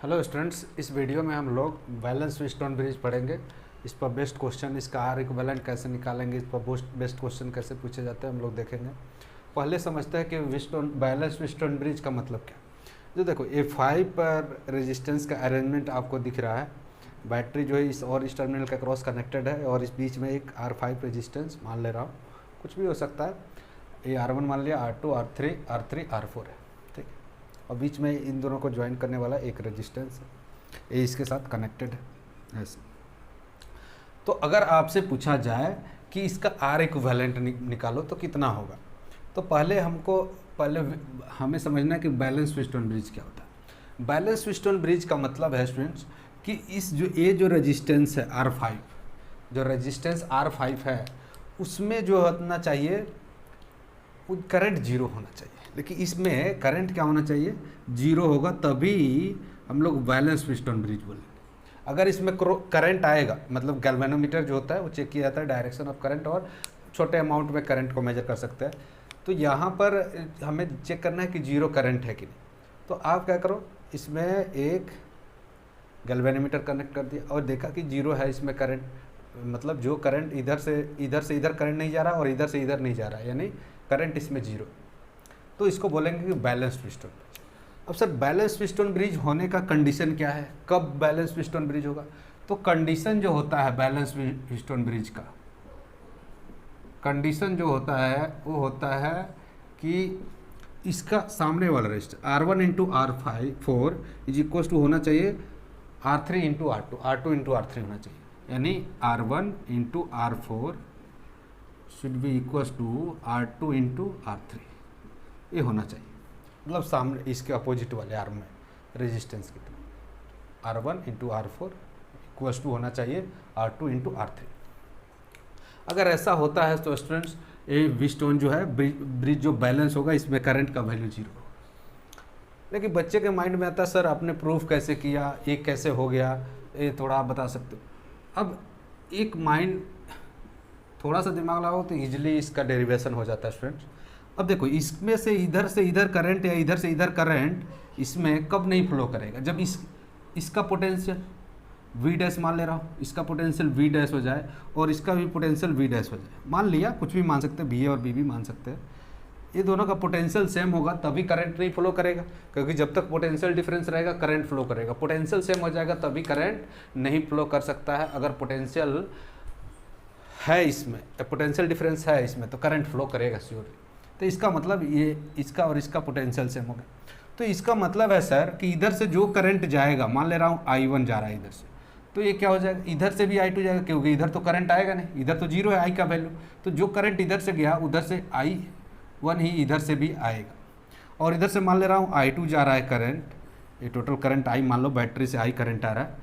Hello students, इस video में हम लोग बैलेंस व्हीटस्टोन ब्रिज पढ़ेंगे। इस पर बेस्ट क्वेश्चन, इसका आर इक्विवेलेंट कैसे निकालेंगे, इस पर बेस्ट क्वेश्चन कैसे पूछे जाते हैं हम लोग देखेंगे। पहले समझते हैं कि बैलेंस व्हीटस्टोन ब्रिज का मतलब क्या। जो देखो A5 पर रेजिस्टेंस का अरेंजमेंट आपको दिख रहा है। बैटरी जो है इस टर्मिनल के क्रॉस कनेक्टेड है और इस बीच में एक R5 रेजिस्टेंस मान ले रहा हूँ, कुछ भी हो सकता है। ये R1 मान लिया, R2 R3 R3 R4 है, ठीक है। और बीच में इन दोनों को ज्वाइन करने वाला एक रेजिस्टेंस है, ये इसके साथ कनेक्टेड है ऐसे। तो अगर आपसे पूछा जाए कि इसका आर इक्विवेलेंट निकालो तो कितना होगा, तो पहले हमें समझना है कि बैलेंस व्हीटस्टोन ब्रिज क्या होता है। बैलेंस व्हीटस्टोन ब्रिज का मतलब है स्टूडेंट्स कि जो रेजिस्टेंस है R5, जो रेजिस्टेंस R5 है उसमें जो होना चाहिए वो करंट जीरो होना चाहिए। लेकिन इसमें करंट क्या होना चाहिए, जीरो होगा, तभी हम लोग बैलेंस व्हीटस्टोन ब्रिज बोलेंगे। अगर इसमें करंट आएगा, मतलब गैल्वेनोमीटर जो होता है वो चेक किया जाता है डायरेक्शन ऑफ करंट, और छोटे अमाउंट में करंट को मेजर कर सकते हैं। तो यहाँ पर हमें चेक करना है कि जीरो करंट है कि नहीं। तो आप क्या करो, इसमें एक गैल्वेनोमीटर कनेक्ट कर दिया और देखा कि जीरो है इसमें करंट, मतलब जो करंट इधर से इधर करंट नहीं जा रहा और इधर से इधर नहीं जा रहा, यानी करंट इसमें जीरो। तो इसको बोलेंगे कि बैलेंस व्हीटस्टोन ब्रिज। अब सर बैलेंस व्हीटस्टोन ब्रिज होने का कंडीशन क्या है, कब बैलेंस व्हीटस्टोन ब्रिज होगा। तो कंडीशन जो होता है बैलेंस व्हीटस्टोन ब्रिज का, कंडीशन जो होता है वो होता है कि इसका सामने वाला register R1 into R4 is equal to होना चाहिए R3 into R2, R2 into R3 होना चाहिए, यानी R1 into R4 should be equal to R2 into R3, ये होना चाहिए। मतलब सामने इसके अपोजिट वाले आर्म में रेजिस्टेंस की तरह R1 into R4 equal to होना चाहिए R2 इंटू R3। अगर ऐसा होता है तो स्टूडेंट्स ये व्हीटस्टोन जो है ब्रिज जो बैलेंस होगा इसमें करंट का वैल्यू जीरो होगा। लेकिन बच्चे के माइंड में आता है सर आपने प्रूफ कैसे किया, ये कैसे हो गया, ये थोड़ा आप बता सकते हो। अब एक माइंड थोड़ा सा दिमाग लगाओ तो ईजिली इसका डेरिवेशन हो जाता है स्टूडेंट्स। अब देखो इसमें से इधर करंट या इधर से इधर करंट इसमें कब नहीं फ्लो करेगा, जब इसका पोटेंशियल V डैश मान ले रहा हूँ, इसका पोटेंशियल V डैश हो जाए और इसका भी पोटेंशियल V डैश हो जाए, मान लिया, कुछ भी मान सकते हैं, BA और BB मान सकते हैं। ये दोनों का पोटेंशियल सेम होगा तभी करंट नहीं फ्लो करेगा, क्योंकि जब तक पोटेंशियल डिफरेंस रहेगा करंट फ्लो करेगा। पोटेंशियल सेम हो जाएगा तभी करंट नहीं फ्लो कर सकता है। अगर पोटेंशियल है इसमें, पोटेंशियल डिफरेंस है इसमें, तो करंट फ्लो करेगा श्योरली। तो इसका मतलब ये इसका और इसका पोटेंशियल सेम हो गया। तो इसका मतलब है सर कि इधर से जो करंट जाएगा, मान ले रहा हूँ I1 जा रहा है इधर से, तो ये क्या हो जाएगा, इधर से भी I2 जाएगा, क्योंकि इधर तो करंट आएगा नहीं, इधर तो जीरो है I का वैल्यू। तो जो करंट इधर से गया उधर से I1 ही इधर से भी आएगा। और इधर से मान ले रहा हूँ I2 जा रहा है करंट, ये टोटल करंट I मान लो, बैटरी से I करंट आ रहा है,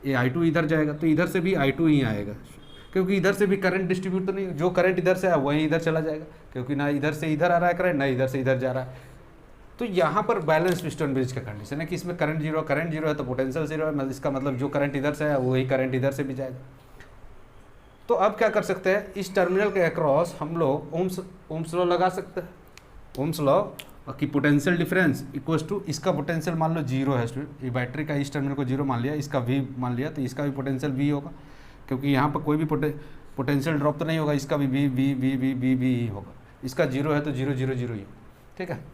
ये I2 इधर जाएगा तो इधर से भी I2 ही आएगा, क्योंकि इधर से भी करंट डिस्ट्रीब्यूट तो नहीं, जो करंट इधर से आया वही इधर चला जाएगा, क्योंकि ना इधर से इधर आ रहा है करंट, ना इधर से इधर जा रहा है। तो यहाँ पर बैलेंस व्हीटस्टोन ब्रिज का कंडीशन है कि इसमें करंट जीरो है तो पोटेंशियल जीरो है, इसका मतलब जो करंट इधर से है वही करंट इधर से भी जाएगा। तो अब क्या कर सकते हैं, इस टर्मिनल के अक्रॉस हम लोग ओम्स लॉ लगा सकते हैं। ओम्स लॉ कि पोटेंशियल डिफरेंस इक्वल्स टू, इसका पोटेंशियल मान लो जीरो है स्टूडेंट, ये बैटरी का इस टर्मिनल को जीरो मान लिया, इसका V मान लिया, तो इसका भी पोटेंशियल V होगा, क्योंकि यहाँ पर कोई भी पोटेंशियल ड्रॉप तो नहीं होगा, इसका भी V ही होगा। इसका जीरो है तो जीरो जीरो जीरो ही, ठीक है।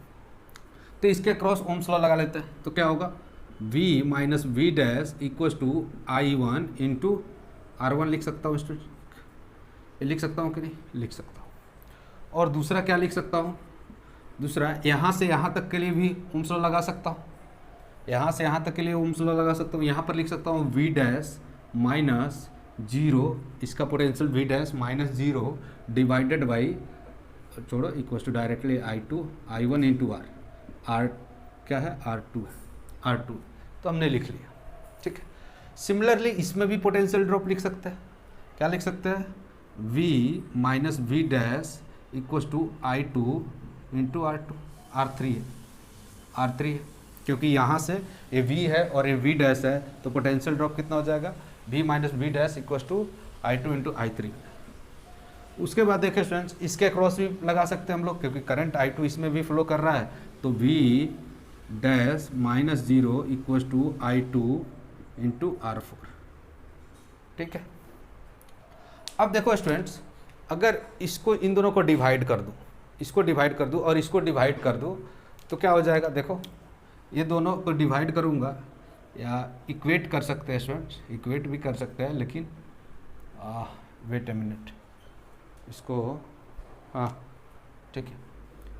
तो इसके क्रॉस ओम्स लॉ लगा लेते हैं, तो क्या होगा, V minus V dash equal to I1 into R1 लिख सकता हूँ स्टूडेंट, ये लिख सकता हूँ कि नहीं, लिख सकता हूँ। और दूसरा क्या लिख सकता हूँ, दूसरा यहाँ से यहाँ तक के लिए भी ओम्स लॉ लगा सकता हूँ, यहाँ से यहाँ तक के लिए ओम्स लॉ लगा सकता हूँ। यहाँ पर लिख सकता हूँ V डैश माइनस जीरो, इसका potential V dash minus zero divided by, छोड़ो, equal to directly I1 into R क्या है, R2, तो हमने लिख लिया, ठीक है। सिमिलरली इसमें भी पोटेंशियल ड्रॉप लिख सकते हैं, क्या लिख सकते हैं, V minus V dash equal to I2 into R3 है, क्योंकि यहाँ से ये V है और ये V डैश है, तो पोटेंशियल ड्रॉप कितना हो जाएगा, V minus V dash equal to I2 into I3। उसके बाद देखें स्टूडेंट्स, इसके क्रॉस भी लगा सकते हैं हम लोग, क्योंकि करंट I2 इसमें भी फ्लो कर रहा है, तो V dash minus 0 equals to I2 into R4। ठीक है। अब देखो स्टूडेंट्स, अगर इसको इन दोनों को डिवाइड कर दूँ, इसको डिवाइड कर दूँ और इसको डिवाइड कर दूँ तो क्या हो जाएगा। देखो ये दोनों को डिवाइड करूँगा या इक्वेट कर सकते हैं स्टूडेंट्स, इक्वेट भी कर सकते हैं, लेकिन वेट ए मिनट, इसको हाँ ठीक है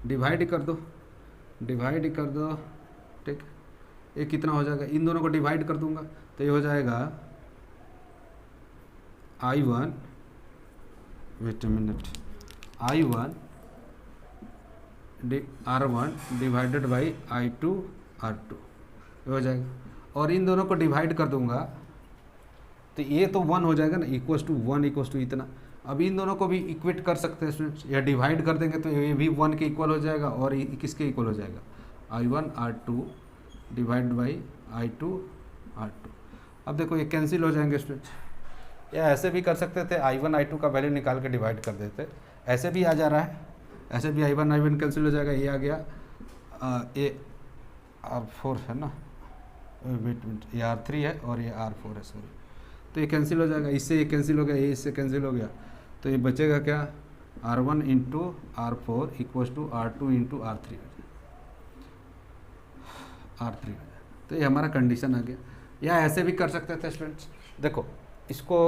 डिवाइड कर दो, डिवाइड कर दो। ठीक, ये कितना हो जाएगा, इन दोनों को डिवाइड कर दूंगा तो ये हो जाएगा I1, wait a minute, I1 R1 divided by I2 R2 ये हो जाएगा। और इन दोनों को डिवाइड कर दूंगा तो ये तो 1 हो जाएगा ना, इक्वल्स टू 1 इक्वल्स टू इतना। अब इन दोनों को भी इक्वेट कर सकते हैं स्टूडेंट्स, या डिवाइड कर देंगे तो ये भी 1 के इक्वल हो जाएगा और ये किसके इक्वल हो जाएगा, I1 R2 divide by I2 R2। अब देखो ये कैंसिल हो जाएंगे स्टूडेंट्स, या ऐसे भी कर सकते थे, I1 I2 का वैल्यू निकाल के डिवाइड कर देते, ऐसे भी आ जा रहा है, ऐसे भी I1 कैंसिल हो जाएगा, ये आ गया ये R4 है ना, वेट मिनट, ये R3 है और ये R4 है, सॉरी, तो ये कैंसिल हो जाएगा, इससे ये कैंसिल हो गया, ये इससे कैंसिल हो गया, तो ये बचेगा क्या, R1 into R4 equals to R2 into R3 R3। तो ये हमारा कंडीशन आ गया। या ऐसे भी कर सकते थे स्टूडेंट्स, देखो इसको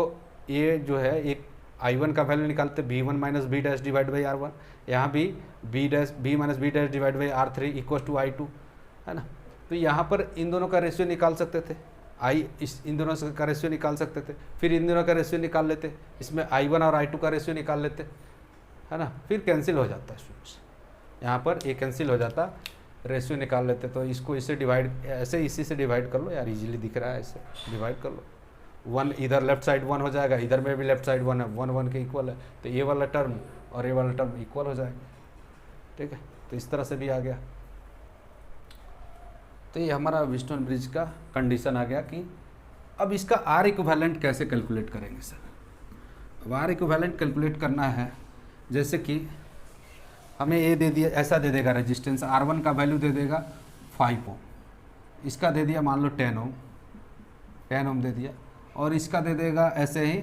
ये जो है एक I1 का वैल्यू निकालते B1 minus B dash divide by R1, यहाँ भी B minus B dash divide by R3 equals to I2 है ना। तो यहाँ पर इन दोनों का रेशियो निकाल सकते थे, इन दोनों का रेशियो निकाल सकते थे, फिर इन दोनों का रेशियो निकाल लेते, इसमें I1 और I2 का रेशियो निकाल लेते है ना, फिर कैंसिल हो जाता है स्टूडेंट्स, यहाँ पर ये कैंसिल हो जाता, रेशियो निकाल लेते। तो इसको इससे डिवाइड, ऐसे इसी से डिवाइड कर लो यार, इजीली दिख रहा है, ऐसे डिवाइड कर लो, 1 इधर लेफ्ट साइड 1 हो जाएगा, इधर में भी लेफ्ट साइड 1 है, 1 1 के इक्वल है, तो ये वाला टर्म और ये वाला टर्म इक्वल हो जाएगा। ठीक है, तो इस तरह से भी आ गया। तो ये हमारा व्हीटस्टोन ब्रिज का कंडीशन आ गया कि अब इसका आर इक्विवेलेंट कैसे कैलकुलेट करेंगे सर। अब आर इक्विवेलेंट कैलकुलेट करना है, जैसे कि हमें ये दे दिया, ऐसा दे देगा रेजिस्टेंस, R1 का वैल्यू दे देगा 5 ओम, इसका दे दिया मान लो 10 ओम दे दिया, और इसका दे देगा ऐसे ही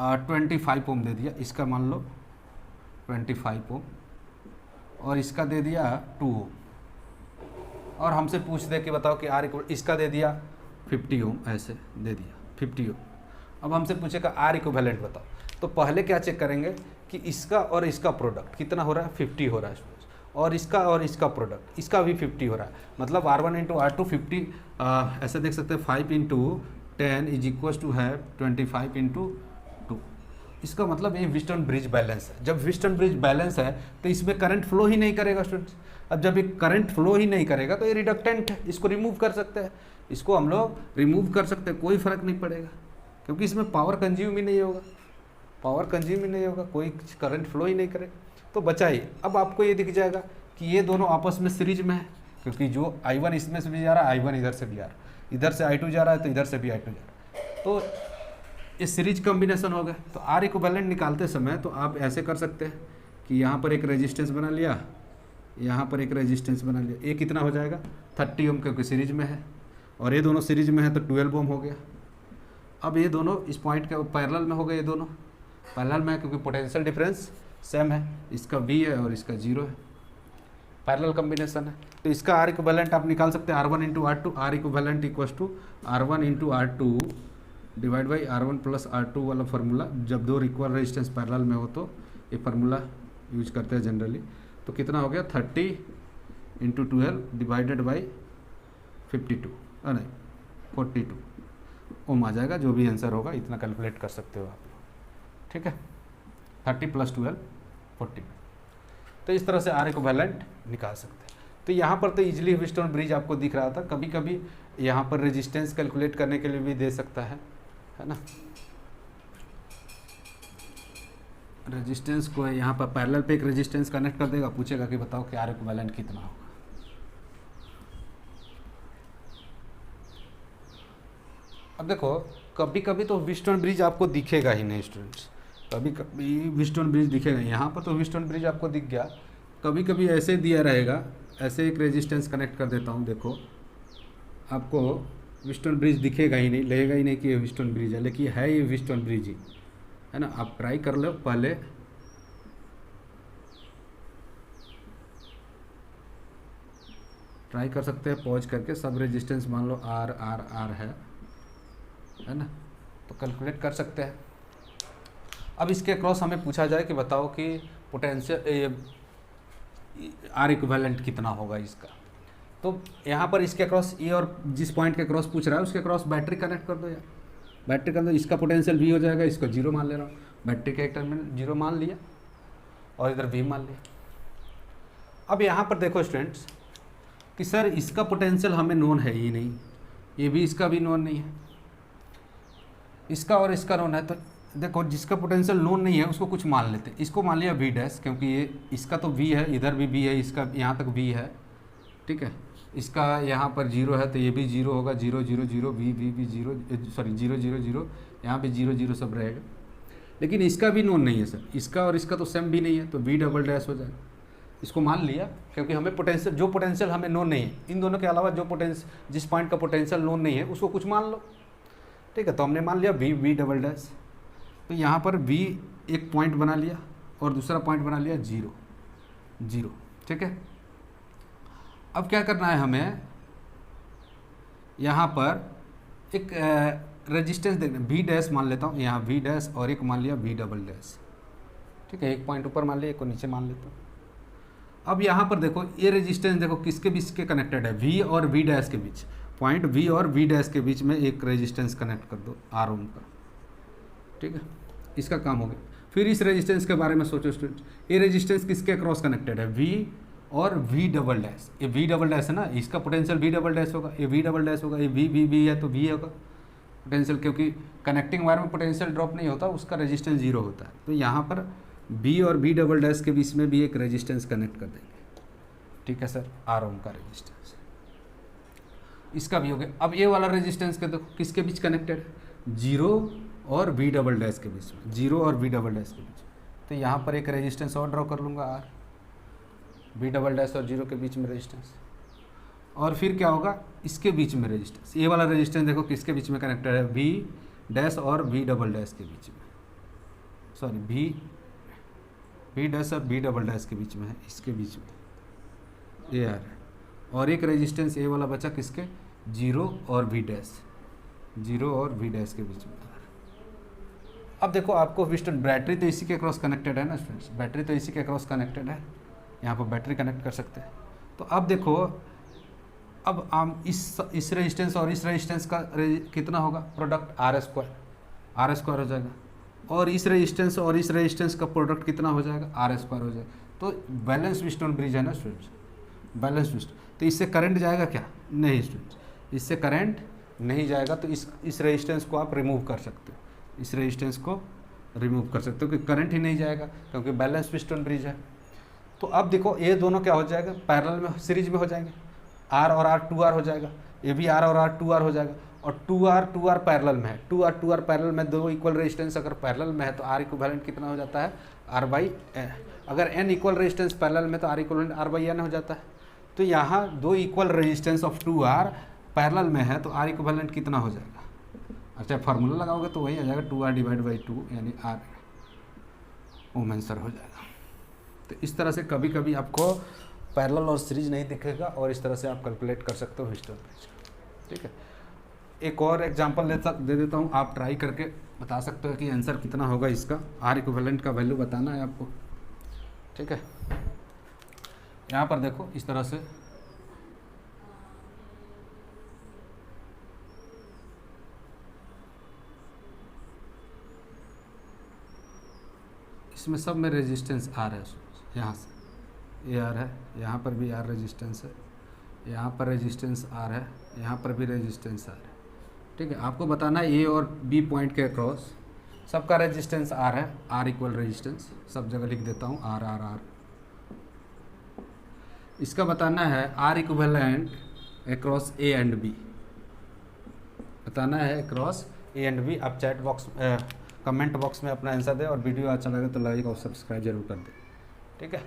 25 ओम दे दिया, इसका मान लो 25 ओम, और इसका दे दिया 2 ओम, और हमसे पूछ दे कि बताओ कि आर इक्वल, इसका दे दिया 50 ओम, ऐसे दे दिया 50 ओम। अब हमसे पूछेगा आर इक्विवेलेंट बताओ, तो पहले क्या चेक करेंगे कि इसका और इसका प्रोडक्ट कितना हो रहा है, 50 हो रहा है, और इसका प्रोडक्ट, इसका भी 50 हो रहा है, मतलब R1 इंटू R2 50, ऐसे देख सकते हैं 5 इंटू 10 इज इक्वल टू है 25 इंटू 2। इसका मतलब ये व्हीटस्टोन ब्रिज बैलेंस है। जब व्हीटस्टोन ब्रिज बैलेंस है तो इसमें करंट फ्लो ही नहीं करेगा स्टूडेंट्स। अब जब ये करंट फ्लो ही नहीं करेगा तो ये रिडक्टेंट है, इसको रिमूव कर सकते हैं, इसको हम लोग रिमूव कर सकते हैं, कोई फर्क नहीं पड़ेगा, क्योंकि इसमें पावर कंज्यूम ही नहीं होगा, पावर कंज्यूम ही नहीं होगा, कोई करंट फ्लो ही नहीं करेगा, तो बचाइए। अब आपको ये दिख जाएगा कि ये दोनों आपस में सीरीज में है, क्योंकि जो I1 इसमें से भी जा रहा है, I1 इधर से भी आ रहा है, इधर से I2 जा रहा है तो इधर से भी I2 जा रहा है, तो ये सीरीज कॉम्बिनेशन हो गया। तो आर इक्विवेलेंट निकालते समय तो आप ऐसे कर सकते हैं कि यहाँ पर एक रेजिस्टेंस बना लिया, यहाँ पर एक रेजिस्टेंस बना लिया, ये कितना हो जाएगा 30 ओम, क्योंकि सीरीज में है, और ये दोनों सीरीज में है तो 12 ओम हो गया। अब ये दोनों इस पॉइंट के पैरेलल में हो गए, ये दोनों पैरेलल में है क्योंकि पोटेंशियल डिफरेंस सेम है, इसका V है और इसका 0 है, पैरेलल कॉम्बिनेशन है। तो इसका आर इक्विवेलेंट आप निकाल सकते हैं R1 into R2, R equivalent equals to R1 into R2 divide by R1 plus R2 वाला फार्मूला, जब दो इक्वल रेजिस्टेंस पैरेलल में हो तो ये फार्मूला यूज करते हैं जनरली। तो कितना हो गया 30 इंटू 12 डिवाइडेड बाई 52, नहीं 42 ओम आ जाएगा, जो भी आंसर होगा इतना कैलकुलेट कर सकते हो आप, ठीक है। 30 प्लस 12 40, तो इस तरह से आर इक्विवेलेंट निकाल सकते हैं। तो यहाँ पर तो इजीली व्हीटस्टोन ब्रिज आपको दिख रहा था, कभी कभी यहाँ पर रेजिस्टेंस कैलकुलेट करने के लिए भी दे सकता है ना। रेजिस्टेंस को यहाँ पर पैरेलल पे एक रेजिस्टेंस कनेक्ट कर देगा, पूछेगा कि बताओ कि आर इक्विवेलेंट कितना होगा। अब देखो कभी कभी तो व्हीटस्टोन ब्रिज आपको दिखेगा ही नहीं स्टूडेंट्स, कभी कभी व्हीटस्टोन ब्रिज दिखेगा, यहाँ पर तो व्हीटस्टोन ब्रिज आपको दिख गया, कभी कभी ऐसे दिया रहेगा ऐसे एक रेजिस्टेंस कनेक्ट कर देता हूँ। देखो आपको व्हीटस्टोन ब्रिज दिखेगा ही नहीं, लगेगा ही नहीं कि ये व्हीटस्टोन ब्रिज है, लेकिन है ये व्हीटस्टोन ब्रिज ही है ना। आप ट्राई कर लो, पहले ट्राई कर सकते हैं पॉज करके। सब रेजिस्टेंस मान लो आर आर आर है ना, तो कैलकुलेट कर सकते हैं। अब इसके अक्रॉस हमें पूछा जाए कि बताओ कि पोटेंशियल आर इक्विवेलेंट कितना होगा इसका। तो यहाँ पर इसके अक्रॉस ये और जिस पॉइंट के अक्रॉस पूछ रहा है उसके अक्रॉस बैटरी कनेक्ट कर दो यार, बैटरी कर दो। इसका पोटेंशियल वी हो जाएगा, इसको जीरो मान ले रहा हूँ, बैटरी के एक टर्मिनल जीरो मान लिया और इधर वी मान लिया। अब यहाँ पर देखो स्टूडेंट्स कि सर इसका पोटेंशियल हमें नोन है ही नहीं, ये भी इसका भी नोन नहीं है, इसका और इसका नोन है। तो देखो जिसका पोटेंशियल नोन नहीं है उसको कुछ मान लेते हैं। इसको मान लिया वी डैश, क्योंकि ये इसका तो वी है, इधर भी वी है, इसका यहाँ तक वी है, ठीक है। इसका यहाँ पर जीरो है तो ये भी जीरो होगा, zero zero zero V V भी zero, sorry zero zero zero, यहाँ पे जीरो जीरो सब रहेगा। लेकिन इसका भी नोन नहीं है सर, इसका और इसका तो सेम भी नहीं है, तो वी डबल डैश हो जाएगा। इसको मान लिया क्योंकि हमें पोटेंशियल, जो पोटेंशियल हमें नोन नहीं है, इन दोनों के अलावा जो पोटेंशियल, जिस पॉइंट का पोटेंशियल नोन नहीं है उसको कुछ मान लो, ठीक है। तो हमने मान लिया वी वी डबल डैश। तो यहाँ पर वी एक पॉइंट बना लिया और दूसरा पॉइंट बना लिया जीरो जीरो, ठीक है। अब क्या करना है हमें, यहाँ पर एक रेजिस्टेंस देखना, वी डैश मान लेता हूँ, यहाँ वी डैश और एक मान लिया वी डबल डैश, ठीक है। एक पॉइंट ऊपर मान लिया, एक को नीचे मान लेता हूँ। अब यहाँ पर देखो ये रेजिस्टेंस देखो किसके बीच के कनेक्टेड है, वी और वी डैश के बीच, पॉइंट वी और वी डैश के बीच में एक रेजिस्टेंस कनेक्ट कर दो आर ओम का, ठीक है। इसका काम हो गया। फिर इस रेजिस्टेंस के बारे में सोचो स्टूडेंट, ये रेजिस्टेंस किसके क्रॉस कनेक्टेड है, वी और वी डबल डैश। ये वी डबल डैश है ना, इसका पोटेंशियल वी डबल डैश होगा, ये वी डबल डैश होगा, ये वी वी वी है तो वी होगा पोटेंशियल, क्योंकि कनेक्टिंग वायर में पोटेंशियल ड्रॉप नहीं होता, उसका रेजिस्टेंस जीरो होता है। तो यहाँ पर बी और बी डबल डैश के बीच में भी एक रेजिस्टेंस कनेक्ट कर देंगे, ठीक है सर, आर ओम का रेजिस्टेंस, इसका भी हो गया। अब ये वाला रेजिस्टेंस के देखो किसके बीच कनेक्टेड है, जीरो और वी डबल डैश के बीच में, जीरो और वी डबल डैश के बीच। तो यहाँ पर एक रेजिस्टेंस और ड्रॉ कर लूँगा, आर, वी डबल डैश और जीरो के बीच में रेजिस्टेंस। और फिर क्या होगा, इसके बीच में रेजिस्टेंस, ये वाला रेजिस्टेंस देखो किसके बीच में कनेक्टेड है, वी डैश और वी डबल डैश के बीच में, सॉरी वी डैश और वी डबल डैश के बीच में है, इसके बीच में ये आ रहा है। और एक रेजिस्टेंस ये वाला बचा किसके, जीरो और वी डैश, जीरो और वी डैश के बीच में। अब देखो आपको व्हीटस्टोन बैटरी तो इसी के क्रॉस कनेक्टेड है ना स्टूडेंट्स, बैटरी तो इसी के क्रॉस कनेक्टेड है, यहाँ पर बैटरी कनेक्ट कर सकते हैं। तो अब देखो, अब हम इस रेजिस्टेंस और इस रेजिस्टेंस का कितना होगा प्रोडक्ट, आर स्क्वायर हो जाएगा। और इस रेजिस्टेंस और इस रेजिस्टेंस का प्रोडक्ट कितना हो जाएगा, आर स्क्वायर हो जाएगा। तो बैलेंस व्हीटस्टोन ब्रिज है ना स्टूडेंट्स, बैलेंस व्हीटस्टोन। तो इससे करंट जाएगा क्या, नहीं स्टूडेंट्स, इससे करंट नहीं जाएगा। तो इस रेजिस्टेंस को आप रिमूव कर सकते हो, इस रेजिस्टेंस को रिमूव कर सकते हो क्योंकि करंट ही नहीं जाएगा, क्योंकि बैलेंस व्हीटस्टोन ब्रिज है। तो अब देखो ये दोनों क्या हो जाएगा, पैरेलल में सीरीज में हो जाएंगे, आर और आर 2R हो जाएगा, ये भी आर और आर 2R हो जाएगा। और 2R पैरेलल में है, 2R पैरेलल में, दो इक्वल रेजिस्टेंस अगर पैरेलल में है तो आर इक्विवेलेंट कितना हो जाता है, R बाई एन। अगर n इक्वल रेजिस्टेंस पैरेलल में तो R equivalent R by N हो जाता है। तो यहाँ दो equal resistance of 2R parallel में है तो आर इक्विवेलेंट कितना हो जाएगा, अच्छा फार्मूला लगाओगे तो वही आ जाएगा 2R डिवाइड बाई 2 यानी R ओम आंसर हो जाएगा। तो इस तरह से कभी कभी आपको पैरेलल और सीरीज नहीं दिखेगा और इस तरह से आप कैलकुलेट कर सकते हो व्हीटस्टोन ब्रिज, ठीक है। एक और एग्जांपल दे देता हूँ, आप ट्राई करके बता सकते हो कि आंसर कितना होगा इसका। आर इक्विवेलेंट का वैल्यू बताना है आपको, ठीक है। यहाँ पर देखो इस तरह से इसमें सब में रेजिस्टेंस आर है, यहाँ से ये आर है, यहाँ पर भी आर रेजिस्टेंस है, यहाँ पर रेजिस्टेंस आर है, यहाँ पर भी रेजिस्टेंस आर है, ठीक है। आपको बताना है ए और बी पॉइंट के अक्रॉस सबका रेजिस्टेंस आर है, आर इक्वल रेजिस्टेंस, सब जगह लिख देता हूँ आर आर आर। इसका बताना है R equivalent across A and B, बताना है अक्रॉस ए एंड बी। आप चैट बॉक्स कमेंट बॉक्स में अपना आंसर दें और वीडियो अच्छा लगे तो लाइक और सब्सक्राइब जरूर कर दें, ठीक है।